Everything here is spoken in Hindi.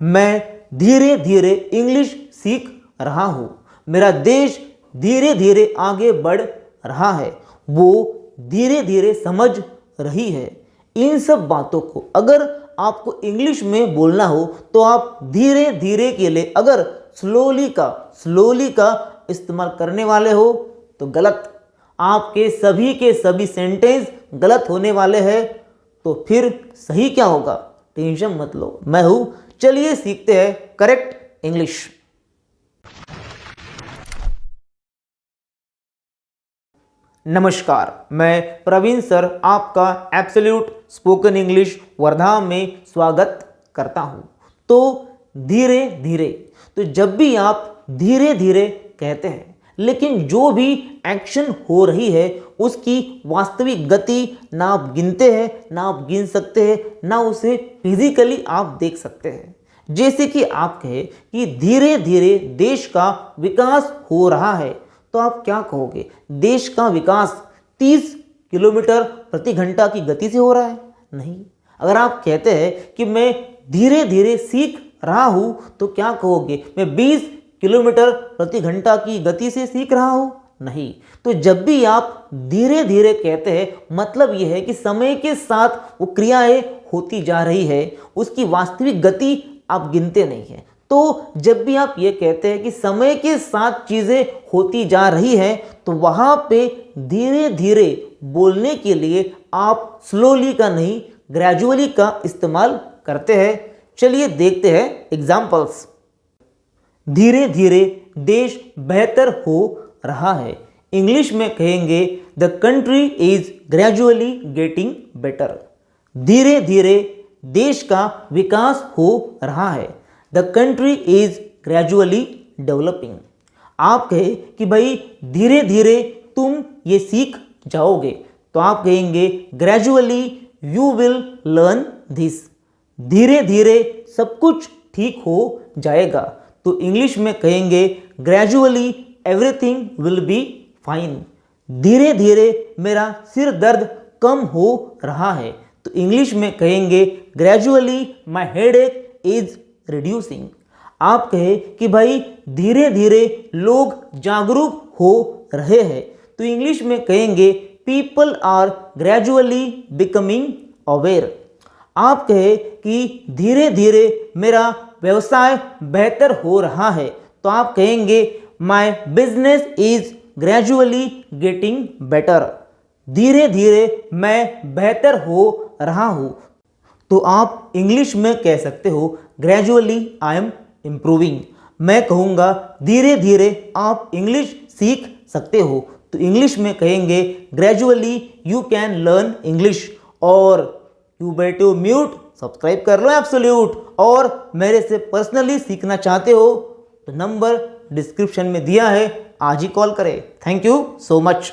मैं धीरे धीरे इंग्लिश सीख रहा हूँ। मेरा देश धीरे धीरे आगे बढ़ रहा है। वो धीरे धीरे समझ रही है। इन सब बातों को अगर आपको इंग्लिश में बोलना हो तो आप धीरे धीरे के लिए अगर स्लोली का इस्तेमाल करने वाले हो तो गलत, आपके सभी के सभी सेंटेंस गलत होने वाले हैं। तो फिर सही क्या होगा? टेंशन मत लो, मैं हूं। चलिए सीखते हैं करेक्ट इंग्लिश। नमस्कार, मैं प्रवीण सर आपका एब्सोल्यूट स्पोकन इंग्लिश वर्धा में स्वागत करता हूं। तो धीरे धीरे, तो जब भी आप धीरे धीरे कहते हैं लेकिन जो भी एक्शन हो रही है उसकी वास्तविक गति ना आप गिनते हैं, ना आप गिन सकते हैं, ना उसे फिजिकली आप देख सकते हैं। जैसे कि आप कहें कि धीरे धीरे देश का विकास हो रहा है, तो आप क्या कहोगे? देश का विकास 30 किलोमीटर प्रति घंटा की गति से हो रहा है? नहीं। अगर आप कहते हैं कि मैं धीरे धीरे सीख रहा हूं तो क्या कहोगे? मैं 20 किलोमीटर प्रति घंटा की गति से सीख रहा हूं? नहीं। तो जब भी आप धीरे धीरे कहते हैं मतलब यह है कि समय के साथ वो क्रियाएं होती जा रही है, उसकी वास्तविक गति आप गिनते नहीं हैं। तो जब भी आप ये कहते हैं कि समय के साथ चीज़ें होती जा रही हैं तो वहाँ पे धीरे धीरे बोलने के लिए आप स्लोली का नहीं ग्रेजुअली का इस्तेमाल करते हैं। चलिए देखते हैं एग्जाम्पल्स। धीरे धीरे देश बेहतर हो रहा है। इंग्लिश में कहेंगे the country is gradually getting better. धीरे धीरे देश का विकास हो रहा है। The country is gradually developing. आप कहे कि भाई धीरे धीरे तुम ये सीख जाओगे, तो आप कहेंगे gradually you will learn this. धीरे धीरे सब कुछ ठीक हो जाएगा, तो इंग्लिश में कहेंगे gradually everything will be fine. धीरे धीरे मेरा सिर दर्द कम हो रहा है, तो इंग्लिश में कहेंगे gradually my headache is reducing. आप कहे कि भाई धीरे धीरे लोग जागरूक हो रहे हैं, तो इंग्लिश में कहेंगे people are gradually becoming aware. आप कहे कि धीरे धीरे मेरा व्यवसाय बेहतर हो रहा है, तो आप कहेंगे my business is gradually getting better. धीरे धीरे मैं बेहतर हो रहा हूँ, तो आप इंग्लिश में कह सकते हो ग्रेजुअली आई एम इम्प्रूविंग। मैं कहूँगा धीरे धीरे आप इंग्लिश सीख सकते हो, तो इंग्लिश में कहेंगे gradually you can learn English. और यू बैठो म्यूट, सब्सक्राइब कर लो एब्सोल्यूट। और मेरे से पर्सनली सीखना चाहते हो तो नंबर डिस्क्रिप्शन में दिया है, आज ही कॉल करें। Thank you so much.